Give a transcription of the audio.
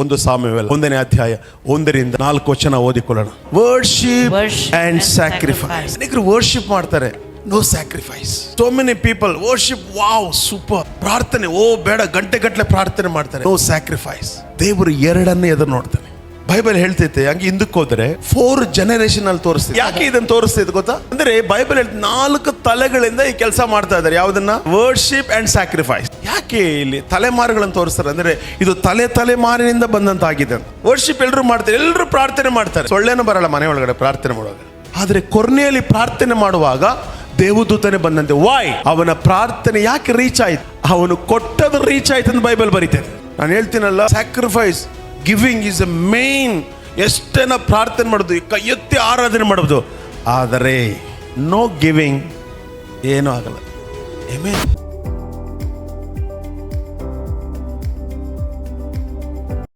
ಒಂದು ಸಾಮ್ಯುವೇಲ 1ನೇ ಅಧ್ಯಾಯ 1-4 ಓದಿಕೊಳ್ಳೋಣ. Worship and sacrifice. ಅನೇಕರು ವರ್ಶಿಪ್ ಮಾಡ್ತಾರೆ, no sacrifice. So many people worship, wow super, ಪ್ರಾರ್ಥನೆ ಓ ಬೇಡ, ಗಂಟೆ ಗಟ್ಟಲೆ ಪ್ರಾರ್ಥನೆ ಮಾಡ್ತಾರೆ, ನೋ ಸ್ಯಾಕ್ರಿಫೈಸ್. ದೇವರು ಎರಡನ್ನೇ ಎದುರು ನೋಡ್ತಾನೆ. ಬೈಬಲ್ ಹೇಳ್ತೈತೆ ಹಂಗೆ ಹಿಂದಕ್ಕೆ ಹೋದ್ರೆ 4 ಜನರೇಷನ್ ಅಲ್ಲಿ ತೋರಿಸ್ತದೆ. ಯಾಕೆ ಇದನ್ನ ತೋರಿಸ್ತೈತೆ ಗೊತ್ತಾ? ಅಂದ್ರೆ ಬೈಬಲ್ 4 ತಲೆಗಳಿಂದ ಈ ಕೆಲಸ ಮಾಡ್ತಾ ಇದ್ದಾರೆ. ಯಾವ್ದನ್ನ? Worship and sacrifice. ಯಾಕೆ ಇಲ್ಲಿ ತಲೆಮಾರುಗಳನ್ನು ತೋರಿಸ್ತಾರೆ ಅಂದ್ರೆ ಇದು ತಲೆಮಾರಿನಿಂದ ಬಂದಂತಾಗಿದೆ. ವರ್ಶಿಪ್ ಎಲ್ಲರೂ ಮಾಡ್ತಾರೆ, ಎಲ್ಲರೂ ಪ್ರಾರ್ಥನೆ ಮಾಡ್ತಾರೆ, ಸೊಳ್ಳೆನೂ ಬರಲ್ಲ ಮನೆ ಒಳಗಡೆ ಪ್ರಾರ್ಥನೆ ಮಾಡುವಾಗ. ಆದ್ರೆ ಕೊರ್ನೆಯಲ್ಲಿ ಪ್ರಾರ್ಥನೆ ಮಾಡುವಾಗ ದೇವದೂತನೇ ಬಂದಂತೆ. ವೈ? ಅವನ ಪ್ರಾರ್ಥನೆ ಯಾಕೆ ರೀಚ್ ಆಯ್ತು? ಅವನು ಕೊಟ್ಟದ್ದು ರೀಚ್ ಆಯ್ತು ಅಂತ ಬೈಬಲ್ ಬರೀತೇನೆ. ನಾನು ಹೇಳ್ತೀನಲ್ಲ, sacrifice giving is a main. ಎಷ್ಟೇನ ಪ್ರಾರ್ಥನೆ ಮಾಡೋದು, ಕೈ ಎತ್ತಿ ಆರಾಧನೆ ಮಾಡೋದು, ಆದರೆ ನೋ ಗಿವಿಂಗ್ ಏನೂ ಆಗಲ್ಲ. ಆಮೆನ್.